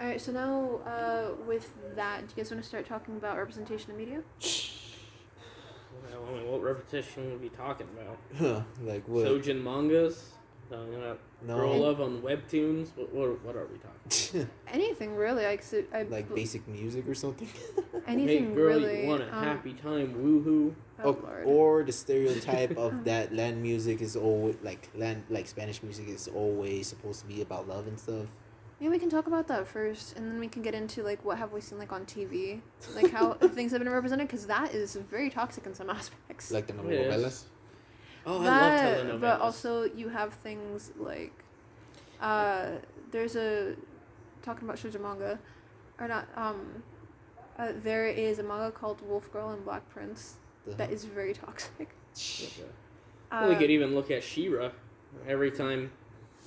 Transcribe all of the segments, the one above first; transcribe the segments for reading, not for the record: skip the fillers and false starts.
All right, so now with that, do you guys want to start talking about representation in media? Well, I mean, what representation would we be talking about? Huh, like what? Soujin mangas? No. Girl love on webtoons? What are we talking? Anything really? Like basic music or something? Anything Hey girl, really? you want a happy time? Woohoo! Lord. Or the stereotype of that land music is always like Spanish music is always supposed to be about love and stuff. Yeah, we can talk about that first, and then we can get into like what have we seen like on TV, like how things have been represented, because that is very toxic in some aspects. Like the novelas. Oh, that, I love telenovelas. but also you have things like, there's a talking about shoujo manga, or not. There is a manga called Wolf Girl and Black Prince that is very toxic. We could even look at She-Ra. Every time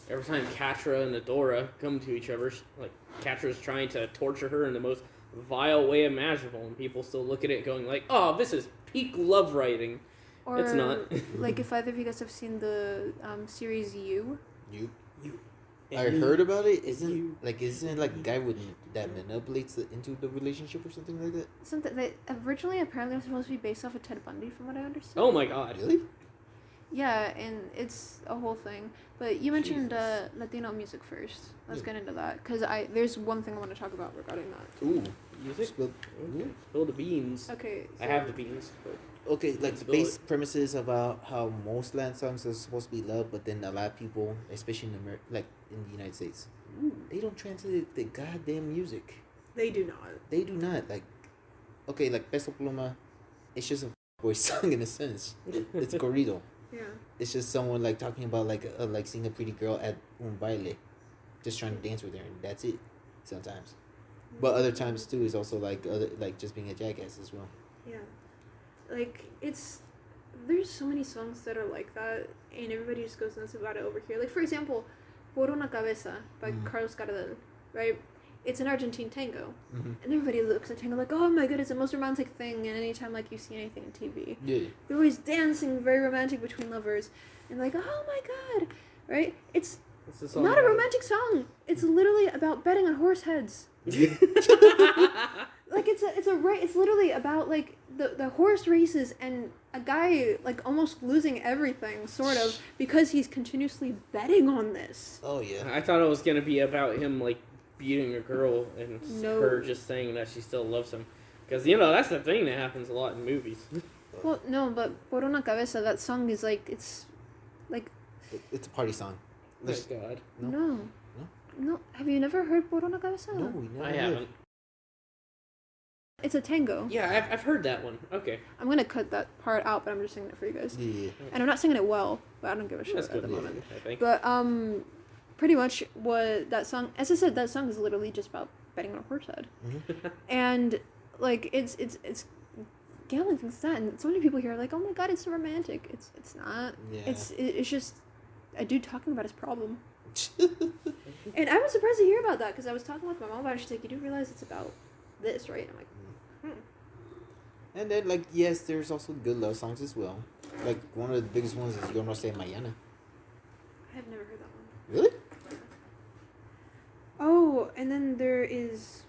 Catra and Adora come to each other, like Catra's trying to torture her in the most vile way imaginable, and people still look at it going like, "Oh, this is peak love writing." Or, it's not. Like if either of you guys have seen the series You. I heard about it. Isn't it like a guy that manipulates into the relationship or something like that? Something that originally apparently was supposed to be based off of Ted Bundy, from what I understand. Oh my god! Really? Yeah, and it's a whole thing. But you mentioned Latino music first. Let's get into that, because there's one thing I want to talk about regarding that. Ooh, music. Spill the beans. Okay. So I have the beans. But okay, like the base premises about how most land songs are supposed to be love, but then a lot of people, especially in in the United States, they don't translate the goddamn music. They do not. They do not. Like, okay, like Peso Pluma, it's just a boy song in a sense. It's corrido. Yeah. It's just someone like talking about like seeing a pretty girl at un baile, just trying to dance with her, and that's it. Sometimes, but other times too is also like just being a jackass as well. Yeah. Like there's so many songs that are like that, and everybody just goes nuts about it over here. Like for example, Por una cabeza by Carlos Gardel, right? It's an Argentine tango, and everybody looks at tango like, oh my god, it's the most romantic thing. And anytime like you see anything on TV, they're always dancing, very romantic between lovers, and like, oh my god, right? It's not a romantic song. It's literally about betting on horse heads. Like it's literally about like the horse races and a guy like almost losing everything sort of because he's continuously betting on this. Oh yeah. I thought it was gonna be about him like beating a girl and her just saying that she still loves him, because that's the thing that happens a lot in movies. Well, no, but Por una cabeza, that song is like it's a party song. Oh god. No. Have you never heard Por una cabeza? No, we never. I haven't. It's a tango. Yeah, I've heard that one. Okay. I'm gonna cut that part out, but I'm just singing it for you guys. Yeah. And I'm not singing it well, but I don't give a shit That's at good the moment. I think. But pretty much what that song, as I said, that song is literally just about betting on a horse head, and like it's gambling things like that, and so many people here are like, oh my god, it's so romantic. It's not. Yeah. It's just a dude talking about his problem. And I was surprised to hear about that, because I was talking with my mom about it. She's like, you do realize it's about this, right? And I'm like, And then, like, yes, there's also good love songs as well. Like, one of the biggest ones is Yo No Sé Mañana. I have never heard that one. Really? Oh, and then there is,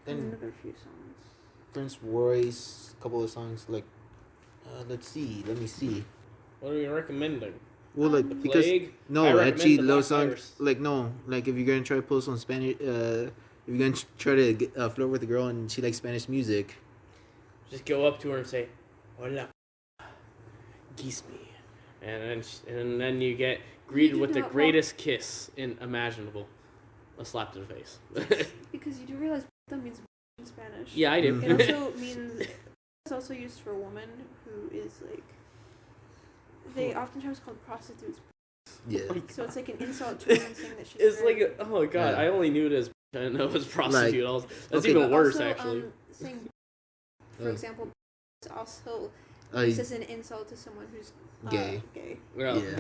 Then another few songs. Prince Royce, a couple of songs, like, let me see. What are you recommending? Well, like, The because, Plague? I no, recommend actually, the love Black songs, Virus. like, no, like, if you're gonna try to post on Spanish, if you're gonna try to flirt with a girl and she likes Spanish music, Just go up to her and say, "Hola, kiss me," and then you get greeted with the greatest kiss imaginable, a slap to the face. Because you do realize that means in Spanish. Yeah, I do. It also means, it's also used for a woman who is like, they oftentimes called prostitutes. yeah. So it's like an insult to a woman saying that she's It's very- like, oh my god, Yeah. I only knew it as. I didn't know it was prostitute. Like, That's okay. even worse, also, actually. Saying, for example, it's also I- used as an insult to someone who's Gay. Gay. Well, Yeah.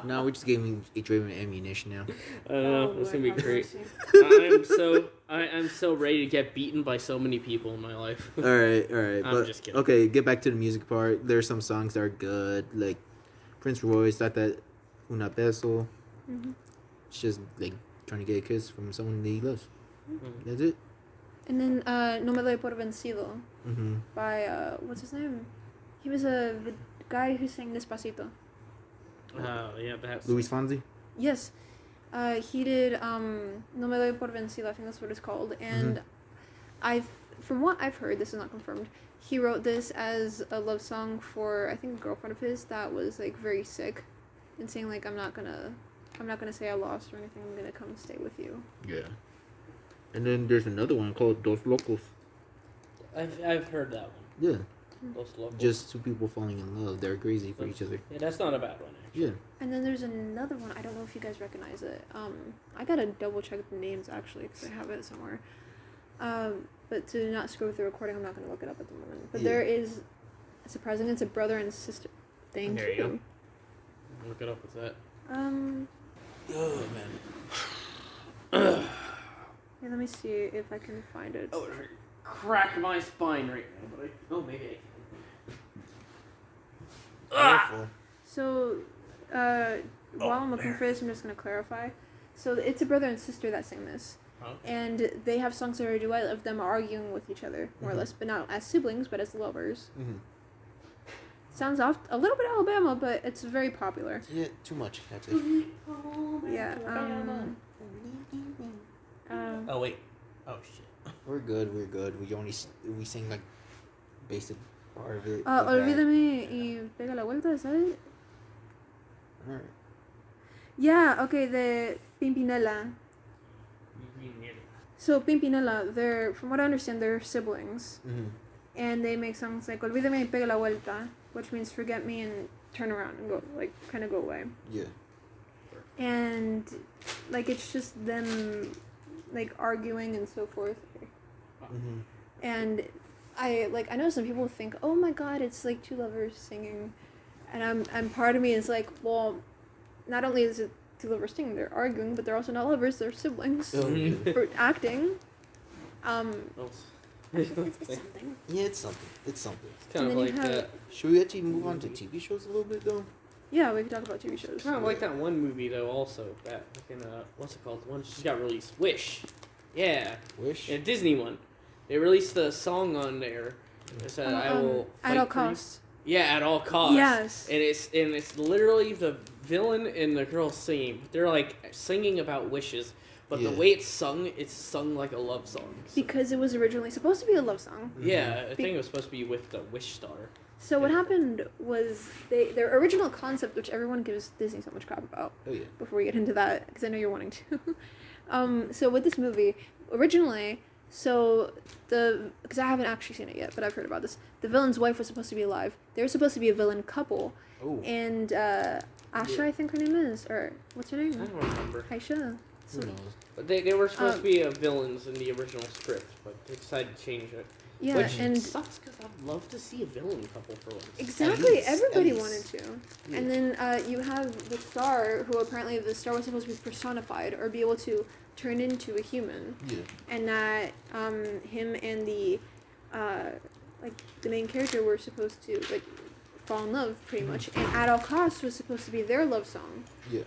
Now we're just giving each other ammunition now. I don't know. Oh, It's gonna Lord, be have great. mercy. I'm so ready to get beaten by so many people in my life. All right. I'm But, just kidding. okay, get back to the music part. There's some songs that are good, like Prince Royce, that Una Peso. Mhm. It's just like trying to get a kiss from someone that he loves. Mm-hmm. That's it. And then No Me Doy Por Vencido by, what's his name? He was the guy who sang Despacito. Oh, yeah, that's... Luis Fonsi? Yes. He did No Me Doy Por Vencido, I think that's what it's called. And from what I've heard, this is not confirmed, he wrote this as a love song for, I think, a girlfriend of his that was, like, very sick. And saying, like, I'm not gonna say I lost or anything, I'm gonna come stay with you. Yeah. And then there's another one called Dos Locos. I've heard that one. Yeah. Dos Locos. Just two people falling in love. They're crazy for each other. Yeah, that's not a bad one, actually. Yeah. And then there's another one, I don't know if you guys recognize it. I gotta double check the names, actually, because I have it somewhere. But to not screw with the recording, I'm not gonna look it up at the moment. But there is, surprisingly, it's a brother and sister. Thank There you go. Look it up with that. Oh, man. Yeah, let me see if I can find it. Oh, crack my spine right now, buddy. Oh, maybe I can. So, while I'm looking for this, I'm just going to clarify. So, it's a brother and sister that sing this. Okay. And they have songs that are a duet of them arguing with each other, more or less, but not as siblings, but as lovers. Sounds off a little bit Alabama, but it's very popular. Yeah, too much, actually. Yeah, Oh, wait. Oh, shit. We're good. We sing, like, basic part of it. Olvídame y pega la vuelta, ¿sabes? Alright. Yeah, okay, the Pimpinela. So Pimpinela, they're, from what I understand, they're siblings. And they make songs like Olvídame y pega la vuelta, which means forget me and turn around and go, like, kind of go away. Yeah. And, like, it's just them, like, arguing and so forth. And I know some people think, oh my god, it's like two lovers singing. And part of me is like, well, not only is it two lovers singing, they're arguing, but they're also not lovers, they're siblings. For acting. It's something. Yeah, it's something. It's kind of like that. Should we actually move on to TV shows a little bit, though? Yeah, we can talk about TV shows. Kind of like that one movie, though, also. That fucking, what's it called? The one that just got released. Wish. Yeah. Wish? Yeah, Disney one. They released the song on there. It said, I will fight at all for costs. You. Yeah, at all costs. Yes. And it's literally the villain and the girl singing. They're, like, singing about wishes. But the way it's sung like a love song. So. Because it was originally supposed to be a love song. Yeah, I think it was supposed to be with the Wish Star. So what happened was their original concept, which everyone gives Disney so much crap about. Oh yeah. Before we get into that, because I know you're wanting to. So with this movie, originally, because I haven't actually seen it yet, but I've heard about this. The villain's wife was supposed to be alive. They were supposed to be a villain couple. Oh. And Asha, I think her name is, or what's her name? I don't remember. Aisha. Who knows? But they were supposed to be villains in the original script, but they decided to change it. Yeah, which and sucks because I'd love to see a villain couple for once. Exactly, everybody wanted to. Yeah. And then you have the star, who apparently the star was supposed to be personified or be able to turn into a human. Yeah. And that him and the the main character were supposed to fall in love pretty much, and At All Costs was supposed to be their love song. Yeah.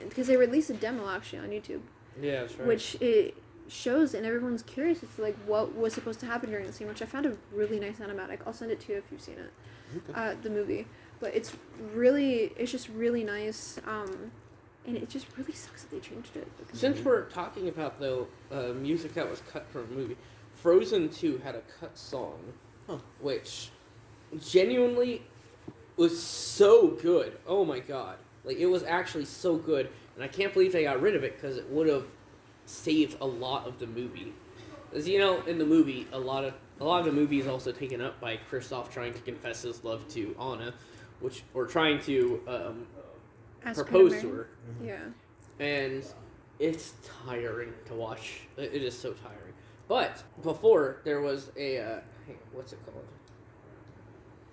Because they released a demo actually on YouTube. Yeah, that's right. Which it shows, and everyone's curious as to what was supposed to happen during the scene, which I found a really nice animatic. I'll send it to you if you've seen it. Okay. The movie, but it's just really nice. And it just really sucks that they changed it. Since we're talking about music that was cut from a movie, Frozen 2 had a cut song, which genuinely was so good. Oh my god. It was actually so good, and I can't believe they got rid of it because it would have saved a lot of the movie. As you know, in the movie, a lot of the movie is also taken up by Kristoff trying to confess his love to Anna, or trying to propose to her. Yeah. And it's tiring to watch. It is so tiring. But before there was what's it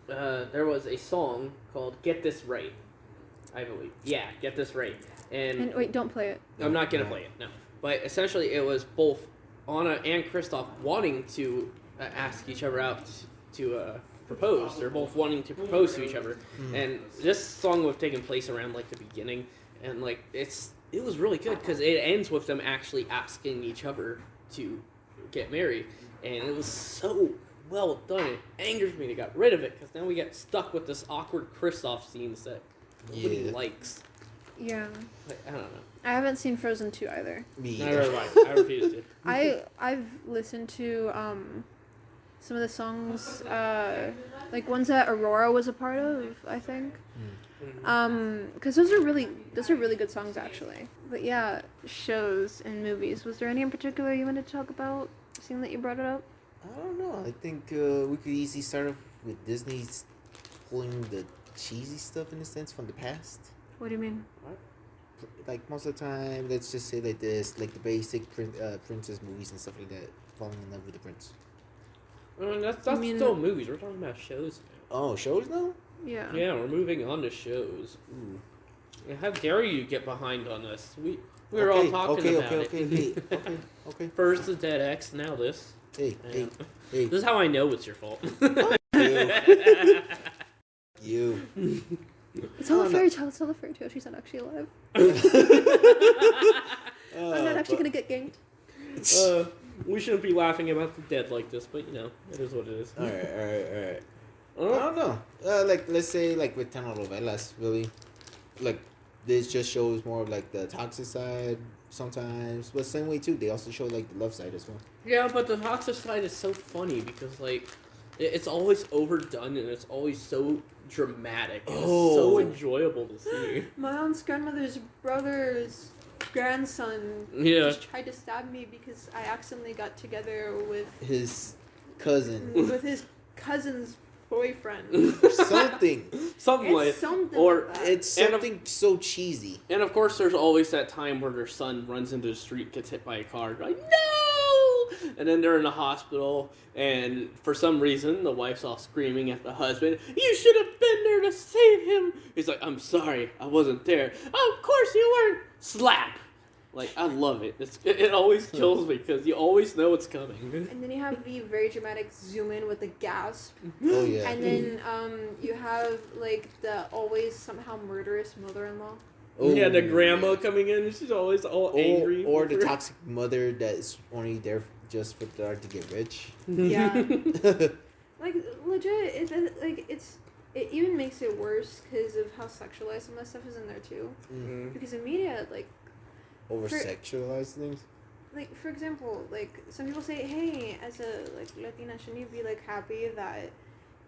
called? There was a song called "Get This Right." I believe. Yeah, Get This Right. And wait, don't play it. I'm not going to play it, no. But essentially it was both Anna and Kristoff wanting to ask each other out to propose. They're both wanting to propose to each other. And this song would have taken place around, the beginning. And, it's it was really good because it ends with them actually asking each other to get married, and it was so well done. It angers me they got rid of it because now we get stuck with this awkward Kristoff scenes that nobody likes. Yeah. Like, I don't know. I haven't seen Frozen 2 either. Me. I refuse to. I've listened to some of the songs, like ones that Aurora was a part of, I think. Because those are really good songs actually. But yeah, shows and movies. Was there any in particular you wanted to talk about? Seeing that you brought it up. I don't know. I think we could easily start off with Disney's pulling the cheesy stuff in a sense from the past. What do you mean? What? Like most of the time, let's just say like this, like the basic princess movies and stuff like that, falling in love with the prince. That's still movies. We're talking about shows now. Oh, shows now? Yeah. Yeah, we're moving on to shows. Ooh. Yeah, how dare you get behind on this? We were all talking about it. Okay. First the Dead X, now this. Hey. This is how I know it's your fault. You. It's all a fairy tale. It's all a fairy tale. She's not actually alive. I'm not actually gonna get ganked. We shouldn't be laughing about the dead like this, but you know, it is what it is. All right. I don't know. Like let's say like with telenovelas, really, like this just shows more of like the toxic side sometimes, but same way too. They also show like the love side as well. Yeah, but the toxic side is so funny because like it's always overdone and it's always so dramatic. And it's so enjoyable to see. My aunt's grandmother's brother's grandson just tried to stab me because I accidentally got together with his cousin. With his cousin's boyfriend. Something. It's something so cheesy. And of course, there's always that time where their son runs into the street, gets hit by a car, like no. And then they're in the hospital, and for some reason, the wife's all screaming at the husband, "You should have been there to save him!" He's like, "I'm sorry, I wasn't there." "Oh, of course you weren't!" Slap! Like, I love it. It always kills me, because you always know it's coming. And then you have the very dramatic zoom in with the gasp. Oh, yeah. And then you have, like, the always somehow murderous mother-in-law. Oh, yeah, the grandma coming in, she's always all angry. Or the toxic mother that's only there just for her to get rich. Yeah. Like, legit, it even makes it worse because of how sexualized some of that stuff is in there, too. Mm-hmm. Because in media, like... Over-sexualized things? Like, for example, like, some people say, hey, as a, like, Latina, shouldn't you be, like, happy that...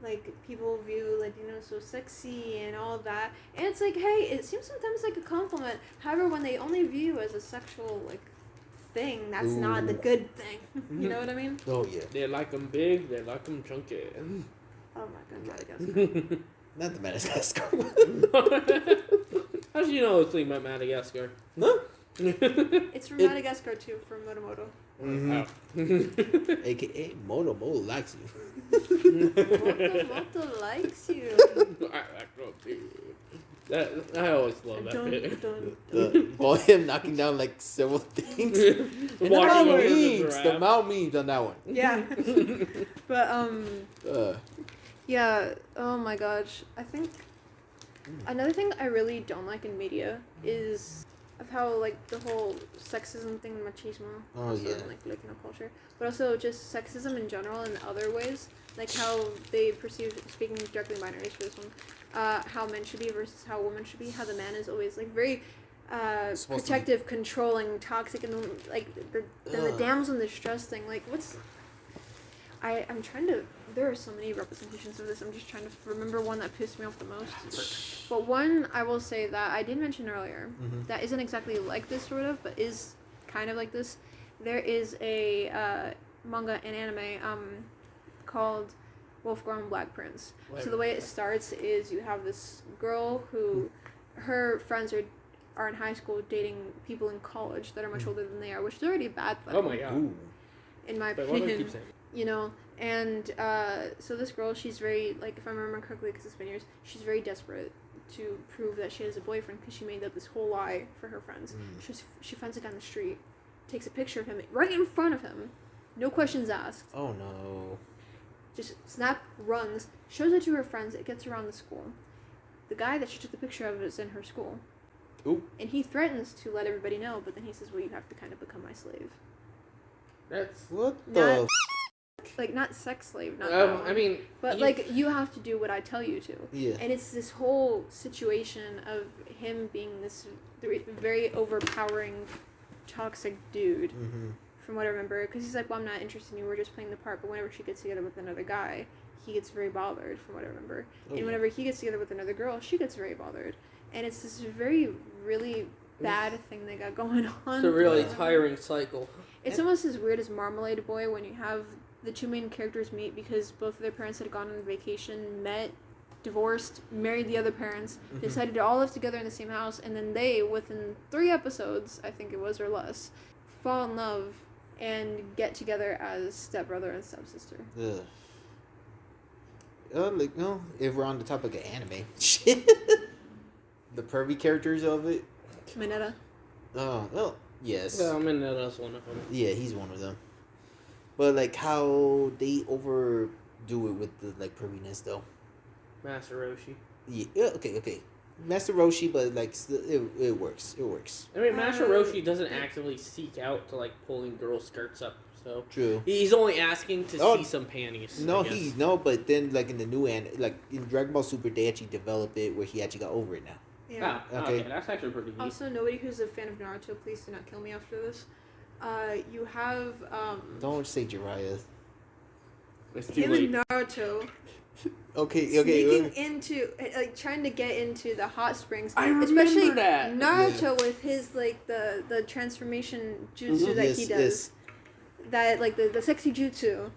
like, people view Latinos so sexy and all that. And it's like, hey, it seems sometimes like a compliment. However, when they only view you as a sexual, like, thing, that's not the good thing. You know what I mean? Oh, yeah. They like them big, they like them chunky. Oh, my God, Madagascar. Not the Madagascar. How do you know it's like Madagascar? No. It's from Madagascar, too, from Motomoto. Mm-hmm. AKA Moto likes you. Moto likes you. I always love that bit. While him knocking down like several things. The mouth memes on that one. Yeah. But yeah, oh my gosh. I think another thing I really don't like in media is of how, like, the whole sexism thing, machismo, also in, like, Latino culture, but also just sexism in general in other ways, like how they perceive, speaking directly binaries for this one, how men should be versus how women should be, how the man is always, like, very protective, controlling, toxic, and, like, the damsel in distress thing, like, I'm trying to, there are so many representations of this, I'm just trying to remember one that pissed me off the most. But one, I will say that I did mention earlier, that isn't exactly like this, sort of, but is kind of like this. There is a manga and anime called Wolfgang Black Prince. So the way it starts is you have this girl who, her friends are in high school dating people in college that are much older than they are, which is already a bad thing. Oh my God. Ooh. In my opinion. You know, and so this girl, she's very, like, if I remember correctly, because it's been years, she's very desperate to prove that she has a boyfriend because she made up this whole lie for her friends. She finds it down the street, takes a picture of him right in front of him, no questions asked. Oh no. Just snap, runs, shows it to her friends, it gets around the school. The guy that she took the picture of is in her school. Ooh. And he threatens to let everybody know, but then he says, well, you have to kind of become my slave. That's... What the... Like, not sex slave, not I mean... But, like, you have to do what I tell you to. Yeah. And it's this whole situation of him being this very overpowering, toxic dude, from what I remember. Because he's like, well, I'm not interested in you, we're just playing the part. But whenever she gets together with another guy, he gets very bothered, from what I remember. And whenever he gets together with another girl, she gets very bothered. And it's this really bad thing they got going on. It's a really tiring cycle. It's almost as weird as Marmalade Boy when you have the two main characters meet because both of their parents had gone on vacation, met, divorced, married the other parents, decided to all live together in the same house, and then they, within 3 episodes, I think it was, or less, fall in love and get together as stepbrother and stepsister. Ugh. Like, no, if we're on the topic of anime, the pervy characters of it. Mineta. Oh, well, yes. Yeah, Mineta's one of them. Yeah, he's one of them. But, like, how they overdo it with the, like, perviness, though. Master Roshi. Yeah, okay. Master Roshi, but, like, still, it works. It works. I mean, Master Roshi doesn't actively seek out to, like, pulling girl skirts up, so... True. He's only asking to see some panties. No, but then, like, in the new like, in Dragon Ball Super, they actually developed it where he actually got over it now. Yeah. Okay, that's actually pretty neat. Also, nobody who's a fan of Naruto, please do not kill me after this. You have, Don't say Jiraiya. It's too him late. and Naruto Okay. sneaking into, like, trying to get into the hot springs. I remember especially that. Naruto with his, like, the transformation jutsu that he does. Yes. That, like, the sexy jutsu.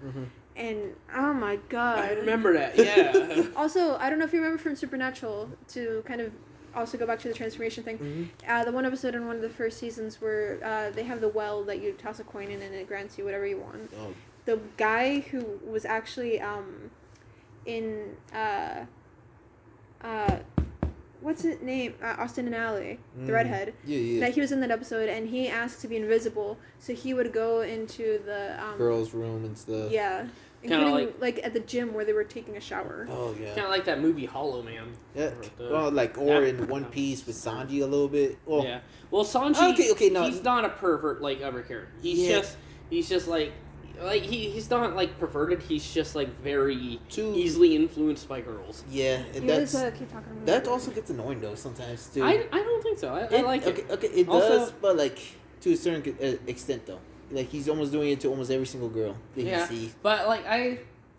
And, oh my god. I remember that, yeah. Also, I don't know if you remember from Supernatural, to kind of also go back to the transformation thing. The one episode in one of the first seasons where they have the well that you toss a coin in and it grants you whatever you want. Oh. The guy who was actually in what's his name? Austin and Ally, the redhead. Yeah. That he was in that episode, and he asked to be invisible, so he would go into the girls' room and stuff. Yeah. Including, like, at the gym where they were taking a shower. Oh, yeah. Kind of like that movie Hollow Man. Yeah. Well, like, or in One Piece with Sanji a little bit. Well, yeah. Well, Sanji, okay, no. He's not a pervert like other characters. He's just like he's not, like, perverted. He's just, like, very easily influenced by girls. Yeah. And keep talking about that also gets annoying, though, sometimes, too. I don't think so. I like it. Okay, it does, but, like, to a certain extent, though. Like, he's almost doing it to almost every single girl that he sees. But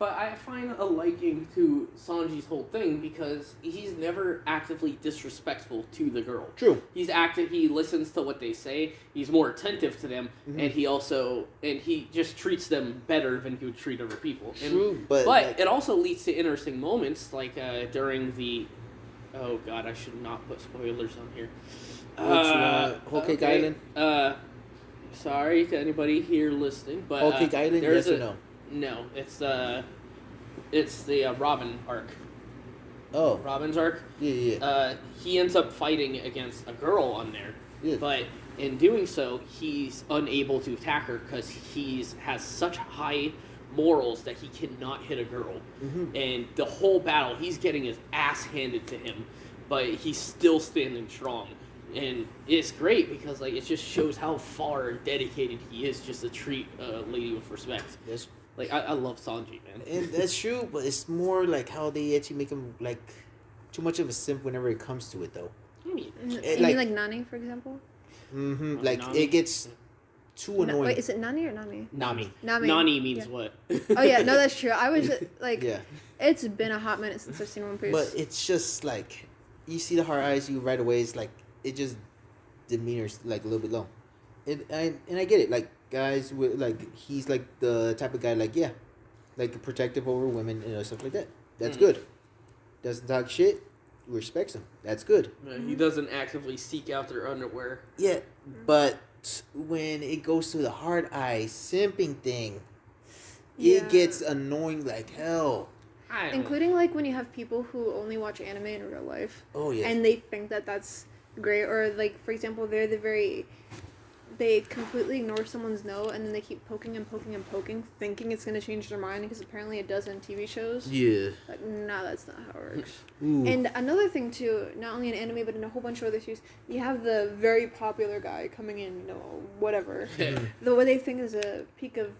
I find a liking to Sanji's whole thing because he's never actively disrespectful to the girl. True. He listens to what they say. He's more attentive to them, and he just treats them better than he would treat other people. True, but like, it also leads to interesting moments, like during the. Oh God, I should not put spoilers on here. Whole Cake Island. Sorry to anybody here listening, but Whole Cake Island, yes or no? No, it's the Robin arc. Oh, Robin's arc. Yeah. He ends up fighting against a girl on there, but in doing so, he's unable to attack her because has such high morals that he cannot hit a girl. And the whole battle, he's getting his ass handed to him, but he's still standing strong. And it's great because, like, it just shows how far dedicated he is just to treat a lady with respect. Yes. Like, I love Sanji, man. And that's true, but it's more like how they actually make him, like, too much of a simp whenever it comes to it, though. You mean like Nani, for example? Like, Nami? It gets too annoying. Wait, is it Nani or Nami? Nami. Nani means what? Oh, yeah, no, that's true. I was, like, it's been a hot minute since I've seen One Piece. But it's just, like, you see the hard eyes, you right away, it's like, it just demeanors, like, a little bit low. And I get it, like, guys with, like, he's like the type of guy, like, like, protective over women and stuff like that. That's good. Doesn't talk shit, respects them. That's good. He doesn't actively seek out their underwear. Yeah, but when it goes to the hard eye simping thing, it gets annoying like hell. Including, like, when you have people who only watch anime in real life. Oh, yeah. And they think that that's great. Or, like, for example, they're the very they completely ignore someone's no, and then they keep poking and poking and poking, thinking it's going to change their mind, because apparently it does in TV shows. Yeah. Like, no, that's not how it works. Ooh. And another thing, too, not only in anime, but in a whole bunch of other series, you have the very popular guy coming in, whatever. What they think is a peak of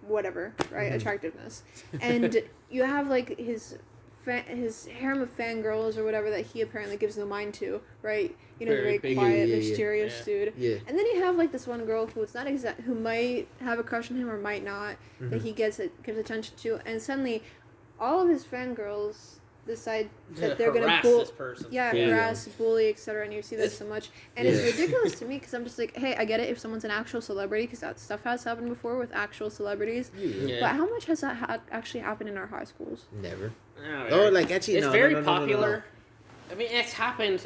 whatever, right? Attractiveness. And you have, like, his harem of fangirls or whatever that he apparently gives no mind to, right? Very quiet, mysterious dude. Yeah. And then you have, like, this one girl who it's not who might have a crush on him or might not, that he gives attention to, and suddenly all of his fangirls decide that they're gonna this person. harass, bully, etc. And you see this so much, and it's ridiculous to me, because I'm just like, hey, I get it if someone's an actual celebrity, because that stuff has happened before with actual celebrities. But how much has that actually happened in our high schools? Never. Oh, like actually, it's very popular. I mean, it's happened.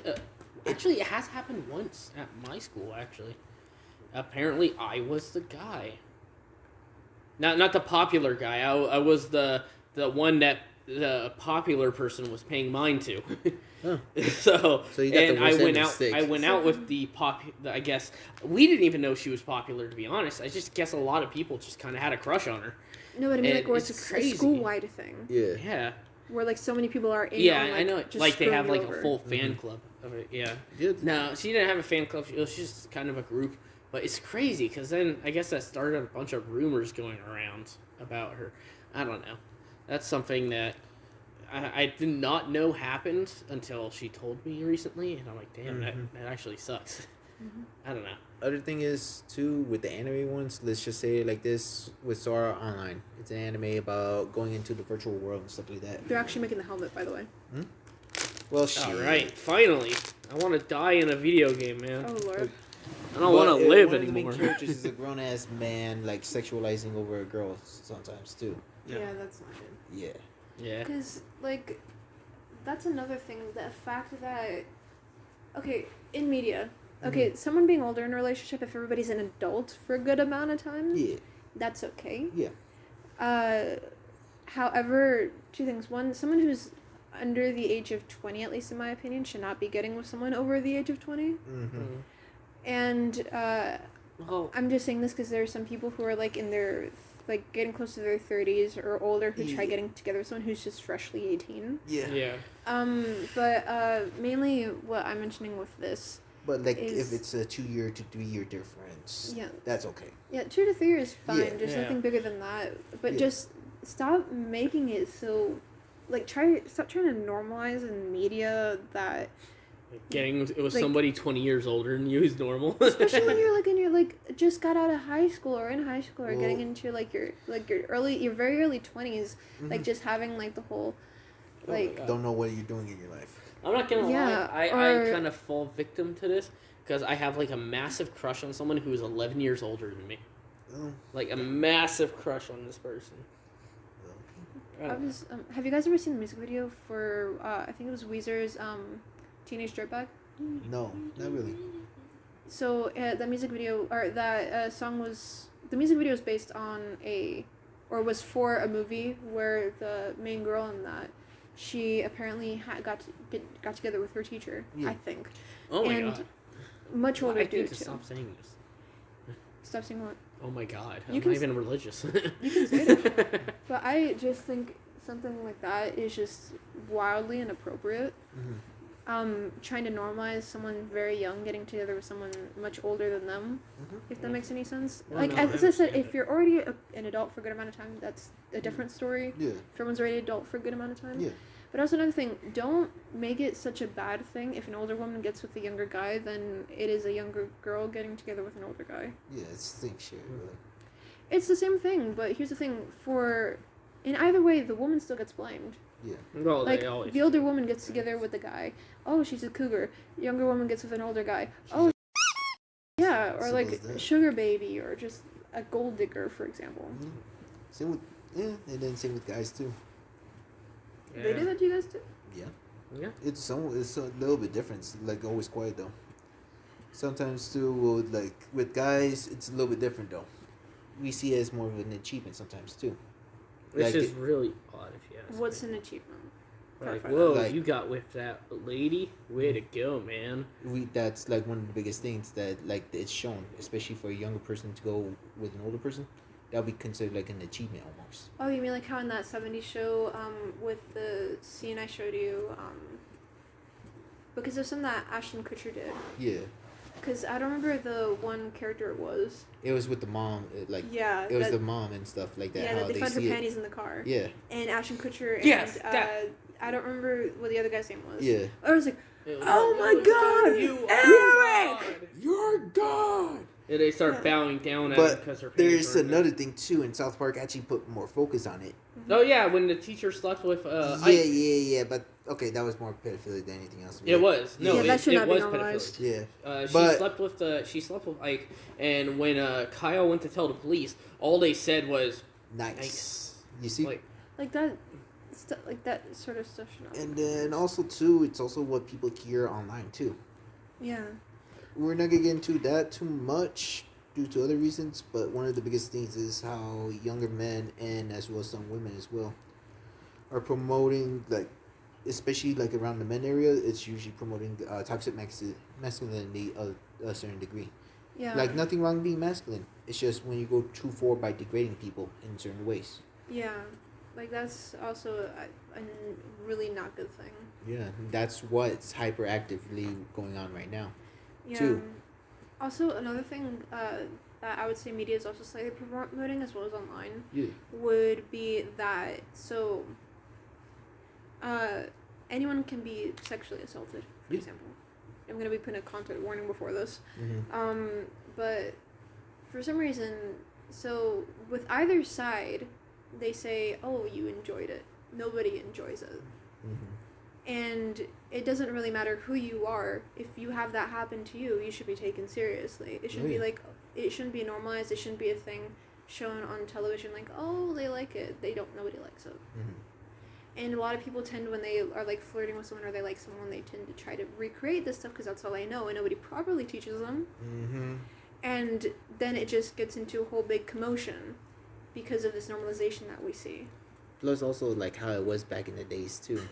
Actually, it has happened once at my school. Actually, apparently, I was the guy. Not the popular guy. I was the one that the popular person was paying mind to. So you got and I went out with the I guess we didn't even know she was popular, to be honest. I just guess a lot of people just kind of had a crush on her. No, but I mean, like, or it's a school-wide thing. Yeah. Where, like, so many people are in. Yeah, on, like, I know. just like, they have, like, over. a full fan club of it. Yeah. Good. No, she didn't have a fan club. It was just kind of a group. But it's crazy, because then I guess that started a bunch of rumors going around about her. I don't know. That's something that I did not know happened until she told me recently. And I'm like, damn, that actually sucks. I don't know. Other thing is, too, with the anime ones, let's just say it like this, with Sora Online. It's an anime about going into the virtual world and stuff like that. They're actually making the helmet, by the way. Well, shit. All right, finally. I want to die in a video game, man. Oh, Lord. I don't want to live one anymore. One of the main characters is a grown-ass man, like, sexualizing over a girl sometimes, too. Yeah, that's not good. Yeah. Yeah. Because, like, that's another thing. The fact that, okay, in media, someone being older in a relationship, if everybody's an adult for a good amount of time, that's okay. Yeah. However, two things. One, someone who's under the age of 20, at least in my opinion, should not be getting with someone over the age of 20. And I'm just saying this because there are some people who are, like, in their, like, getting close to their 30s or older who try getting together with someone who's just freshly 18. Yeah. But mainly what I'm mentioning with this. But, like, if it's a 2-year to 3-year difference, that's okay. Yeah, 2 to 3 years is fine. Yeah. There's nothing bigger than that. But just stop making it so, like, stop trying to normalize in media that getting with somebody 20 years older than you is normal. Especially when you're just got out of high school or in high school or getting into your very early 20s, like just having like the whole like don't know what you're doing in your life. I'm not gonna lie, I kind of fall victim to this because I have like a massive crush on someone who is 11 years older than me. Like a massive crush on this person. Have you guys ever seen the music video for I think it was Weezer's Teenage Dirtbag? No, not really. So that music video or that song was the music video was based on was for a movie where the main girl in that she apparently got together with her teacher. I think. Oh my god. Much older dude too. Stop saying this. Stop saying what? Oh my god, I'm not even religious. You can say that. But I just think something like that is just wildly inappropriate. Trying to normalize someone very young getting together with someone much older than them, if that makes any sense. Well, like, as I said, if you're already an adult for a good amount of time, that's a different story. Yeah. If everyone's already an adult for a good amount of time. Yeah. But also another thing, don't make it such a bad thing if an older woman gets with a younger guy than it is a younger girl getting together with an older guy. Yeah, it's the same shit, really. It's the same thing, but here's the thing, in either way, the woman still gets blamed. Yeah. Well, like, the older woman gets together with the guy. Oh, she's a cougar. Younger woman gets with an older guy. Oh, yeah, or like sugar baby, or just a gold digger, for example. Same with, and then same with guys too. Yeah. They do that to you guys too? Yeah. It's a little bit different. It's like always quiet though. Sometimes too, with guys, it's a little bit different though. We see it as more of an achievement sometimes too. Which is really odd if you ask What's me. an achievement? Like, whoa, you got with that lady? Way to go, man. That's like one of the biggest things that like it's shown, especially for a younger person to go with an older person. That would be considered like an achievement almost. Oh, you mean like how in that 70s show with the scene I showed you, because there's some that Ashton Kutcher did. Yeah. Because I don't remember the one character it was. It was with the mom, yeah, it was the mom and stuff like that. Yeah, how they found her panties in the car. Yeah. And Ashton Kutcher and yes, I don't remember what the other guy's name was. Yeah. I was like, oh my god, Eric! You're God! Yeah, they start bowing down at her because her panties there's another thing too, and South Park actually put more focus on it. Mm-hmm. Oh yeah, when the teacher slept with Yeah, but okay, that was more pedophilia than anything else. It was. No, yeah, that should not be was normalized. pedophilia. Yeah. She slept with Ike, and when Kyle went to tell the police, all they said was nice. You see? Like that sort of stuff should not. And then also too, it's also what people hear online too. Yeah. We're not gonna get into that too much due to other reasons, but one of the biggest things is how younger men and as well as some women as well are promoting, like, especially like around the men area, it's usually promoting toxic masculinity a certain degree. Yeah. Like nothing wrong being masculine. It's just when you go too far by degrading people in certain ways. Yeah. Like that's also a really not good thing. Yeah, that's what's hyperactively going on right now. Yeah. Too. Also, another thing that I would say media is also slightly promoting as well as online would be that anyone can be sexually assaulted, for example. I'm going to be putting a content warning before this. Mm-hmm. But for some reason, so with either side, they say, oh, you enjoyed it. Nobody enjoys it. Mm-hmm. And it doesn't really matter who you are. If you have that happen to you, you should be taken seriously. It shouldn't be like, it shouldn't be normalized. It shouldn't be a thing shown on television like, oh, they like it. Nobody likes it. Mm-hmm. And a lot of people tend, when they are like flirting with someone or they like someone, they tend to try to recreate this stuff because that's all they know and nobody properly teaches them. Mm-hmm. And then it just gets into a whole big commotion because of this normalization that we see. Plus also like how it was back in the days too.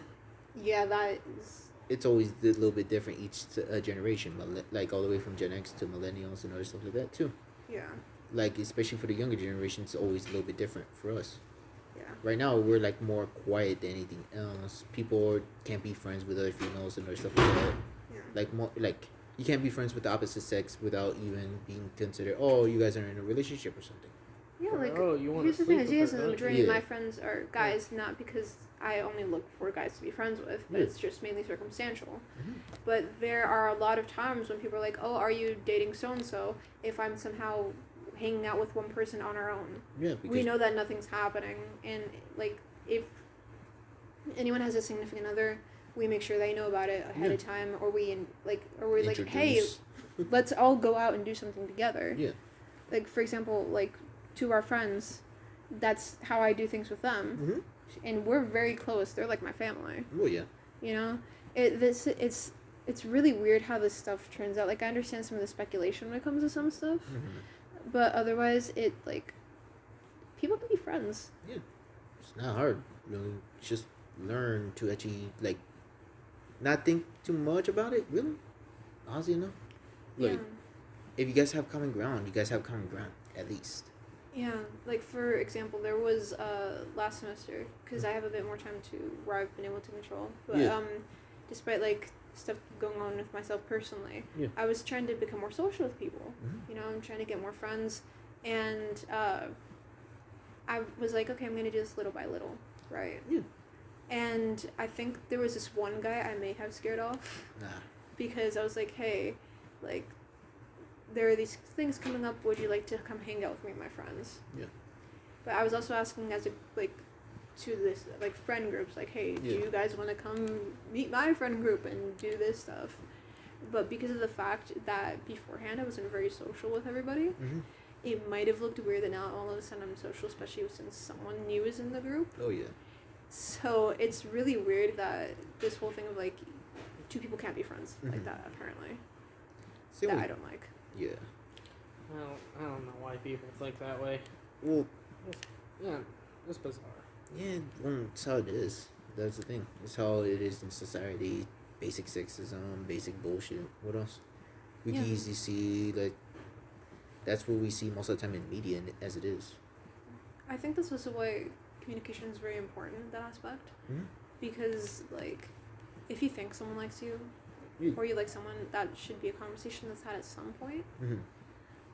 Yeah, that is... It's always a little bit different each generation, like all the way from Gen X to millennials and other stuff like that too. Yeah. Like especially for the younger generation, it's always a little bit different for us. Yeah. Right now we're like more quiet than anything else. People can't be friends with other females and other stuff like that. Yeah. Like more like you can't be friends with the opposite sex without even being considered, oh, you guys are in a relationship or something. Yeah, like, here's the thing is, yes, the majority of Yeah. my friends are guys, not because I only look for guys to be friends with, but it's just mainly circumstantial. Mm-hmm. But there are a lot of times when people are like, oh, are you dating so-and-so, if I'm somehow hanging out with one person on our own. Yeah, We know that nothing's happening, and, like, if anyone has a significant other, we make sure they know about it ahead of time, or we're like, hey, let's all go out and do something together. Yeah. Like, for example, like, to our friends, that's how I do things with them. Mm-hmm. And we're very close. They're like my family. Oh, yeah. You know? It's really weird how this stuff turns out. Like, I understand some of the speculation when it comes to some stuff. Mm-hmm. But otherwise, people can be friends. Yeah. It's not hard. Really. Just learn to actually, like, not think too much about it, really. Honestly enough. Like, if you guys have common ground, at least. Yeah, like for example, there was last semester, because I have a bit more time where I've been able to control, but despite like stuff going on with myself personally, I was trying to become more social with people. You know, I'm trying to get more friends, and I was like, okay, I'm gonna do this little by little, right? Yeah. And I think there was this one guy I may have scared off, because I was like, hey, like, there are these things coming up, would you like to come hang out with me and my friends? Yeah. But I was also asking to this, like, friend groups, like, hey, do you guys want to come meet my friend group and do this stuff? But because of the fact that beforehand I wasn't very social with everybody, it might have looked weird that now all of a sudden I'm social, especially since someone new is in the group. Oh, yeah. So it's really weird that this whole thing of, like, two people can't be friends like that, apparently. I don't like. Yeah. Well, I don't know why people think that way. Well, it's bizarre. Yeah, that's how it is. That's the thing. It's how it is in society. Basic sexism, basic bullshit. What else? We can easily see, like, that's what we see most of the time in media as it is. I think that's also why communication is very important in that aspect. Mm-hmm. Because, like, if you think someone likes you, or you like someone, that should be a conversation that's had at some point. Mm-hmm.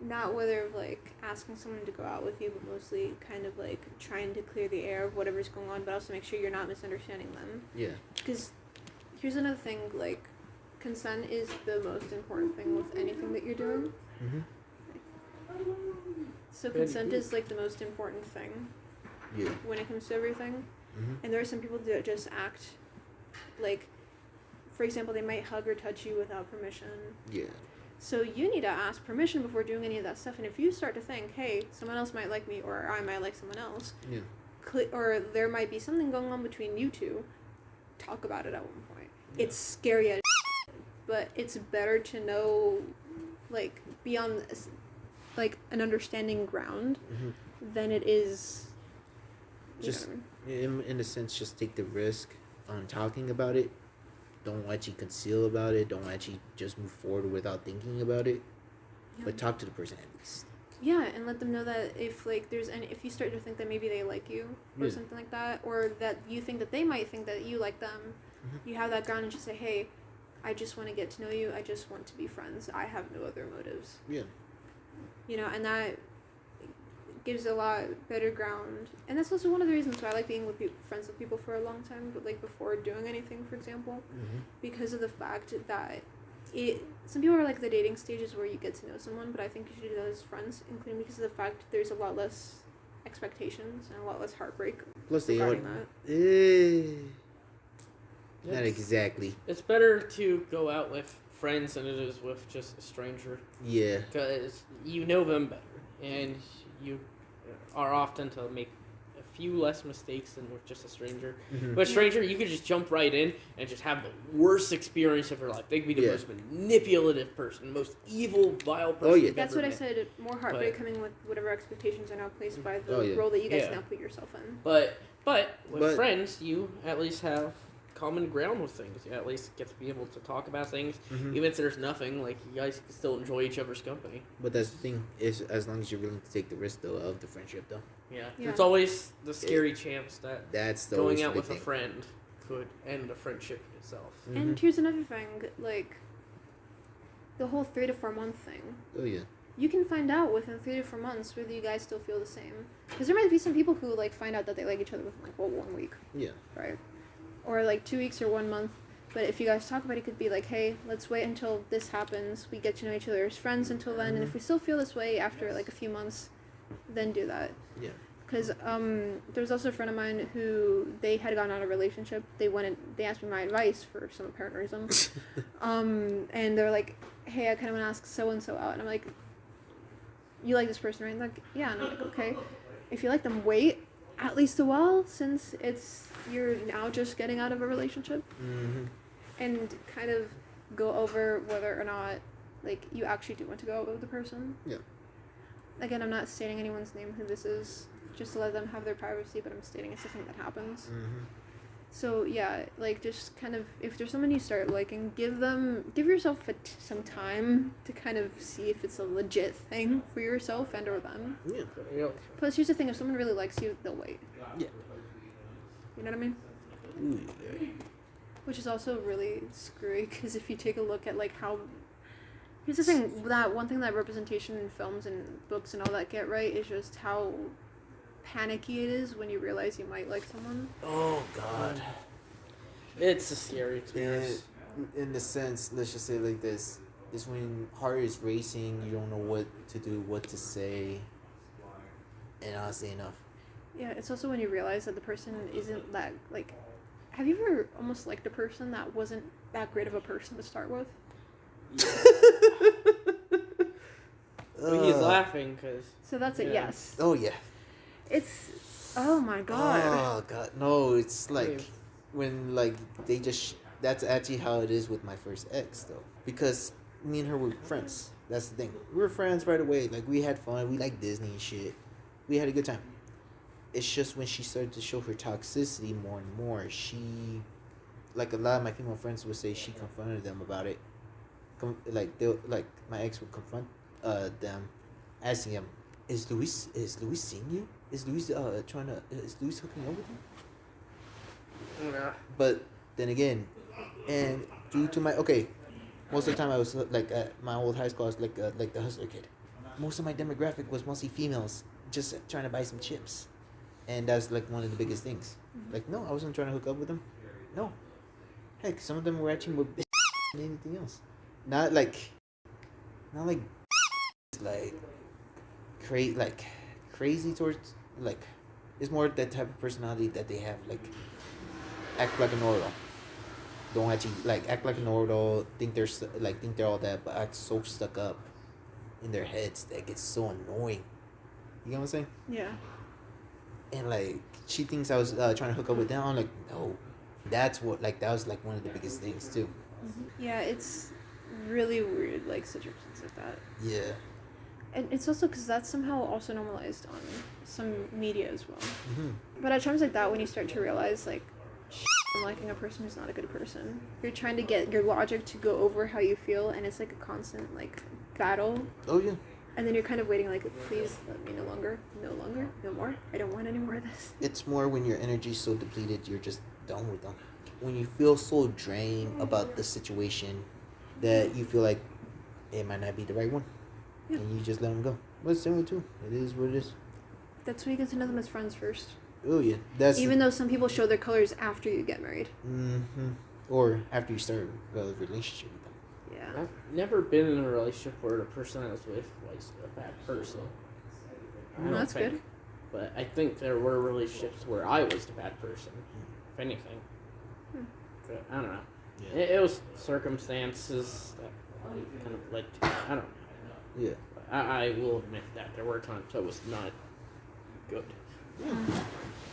Not whether, like, asking someone to go out with you, but mostly kind of, like, trying to clear the air of whatever's going on, but also make sure you're not misunderstanding them. Yeah. Because here's another thing, like, consent is the most important thing with anything that you're doing. Mm-hmm. So consent is, like, the most important thing when it comes to everything. Mm-hmm. And there are some people that just act, like, for example, they might hug or touch you without permission. Yeah. So you need to ask permission before doing any of that stuff. And if you start to think, hey, someone else might like me, or I might like someone else, or there might be something going on between you two, talk about it at one point. Yeah. It's scary as but it's better to know, like, be on, like, an understanding ground than it is, just, in a sense, just take the risk on talking about it. Don't actually conceal about it. Don't actually just move forward without thinking about it. Yeah. But talk to the person at least. Yeah, and let them know that if, like, if you start to think that maybe they like you or something like that, or that you think that they might think that you like them, you have that ground and just say, hey, I just want to get to know you. I just want to be friends. I have no other motives. Yeah. You know, and that gives a lot better ground. And that's also one of the reasons why I like being with friends with people for a long time, but, like, before doing anything, for example, because of the fact that some people are like the dating stages where you get to know someone, but I think you should do that as friends, including because of the fact there's a lot less expectations and a lot less heartbreak. Plus they are not exactly. It's better to go out with friends than it is with just a stranger. Yeah. Because you know them better, and you are often to make a few less mistakes than with just a stranger. But a stranger, you could just jump right in and just have the worst experience of your life. They could be the most manipulative person, the most evil, vile person. You've That's ever what met. I said. More heartbreak coming with whatever expectations are now placed by the role that you guys now put yourself in. But with friends, you at least have common ground with things. You at least get to be able to talk about things, even if there's nothing. Like, you guys can still enjoy each other's company. But that's the thing, is as long as you're willing to take the risk, though, of the friendship, though. Yeah. There's always the scary chance that that's the going out with a friend could end the friendship itself. And here's another thing, like, the whole 3 to 4 month thing. Oh, yeah. You can find out within 3 to 4 months whether you guys still feel the same. Because there might be some people who, like, find out that they like each other within, like, 1 week. Yeah. Right? Or, like, 2 weeks or 1 month. But if you guys talk about it, it could be like, hey, let's wait until this happens. We get to know each other as friends until then. And if we still feel this way after, like, a few months, then do that. Yeah. Because there's also a friend of mine who they had gotten out of a relationship. They asked me my advice for some apparent reason. And they're like, hey, I kind of want to ask so-and-so out. And I'm like, you like this person, right? And like, yeah. And I'm like, okay. If you like them, wait at least a while, since you're now just getting out of a relationship. And kind of go over whether or not, like, you actually do want to go out with the person. Yeah. Again, I'm not stating anyone's name who this is, just to let them have their privacy, but I'm stating it's a thing that happens. So, yeah, like, just kind of, if there's someone you start liking, give yourself some time to kind of see if it's a legit thing for yourself and or them. Yeah. Plus, here's the thing, if someone really likes you, they'll wait. Yeah. You know what I mean? Yeah. Which is also really screwy, because if you take a look at, like, how... Here's the thing, that one thing that representation in films and books and all that get right is just how panicky it is when you realize you might like someone. Oh, God. It's a scary experience. In the sense, let's just say it like this, is when heart is racing, you don't know what to do, what to say, and honestly enough. Yeah, it's also when you realize that the person isn't that, like... Have you ever almost liked a person that wasn't that great of a person to start with? He's laughing because... So that's a yes. Oh, yeah. It's... Oh, my God. Oh, God. No, it's like... When, like, they just... That's actually how it is with my first ex, though. Because me and her were friends. That's the thing. We were friends right away. Like, we had fun. We liked Disney and shit. We had a good time. it's just when she started to show her toxicity more and more, she, like a lot of my female friends would say, she confronted them about it. Like my ex would confront them, asking him, is Luis seeing you? Is Luis is Luis hooking up with you? Yeah. But then again, and due to most of the time I was like at my old high school, I was like the hustler kid. Most of my demographic was mostly females, just trying to buy some chips, and that's like one of the biggest things. Like, no, I wasn't trying to hook up with them. No, heck, some of them were actually more than anything else. Not like crazy towards, like, it's more that type of personality that they have, like, act like a know-it-all. Don't actually like act like a know-it-all, think they're all that, but act so stuck up in their heads that gets so annoying. You know what I'm saying? Yeah. And like, she thinks I was trying to hook up with them. I'm like, no, that was like one of the biggest things too. Yeah, it's really weird, like, situations like that. Yeah. And it's also because that's somehow also normalized on some media as well. Mm-hmm. But at times like that, when you start to realize, like, I'm liking a person who's not a good person, you're trying to get your logic to go over how you feel, and it's like a constant, like, battle. Oh yeah. And then you're kind of waiting, like, please let me no more. I don't want any more of this. It's more when your energy's so depleted, you're just done with them. When you feel so drained about the situation that you feel like it might not be the right one, and you just let them go. But it's similar too. It is what it is. That's when you get to know them as friends first. Oh yeah, even though some people show their colors after you get married. Mm-hmm. Or after you start a relationship with them. Yeah. I've never been in a relationship where the person I was with was a bad person. That's good. But I think there were relationships where I was the bad person, if anything. But I don't know. Yeah. It was circumstances that kind of led to, I don't know. Yeah. But I will admit that there were times I was not good.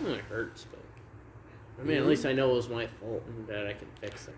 It hurts, but I mean, at least I know it was my fault and that I can fix it.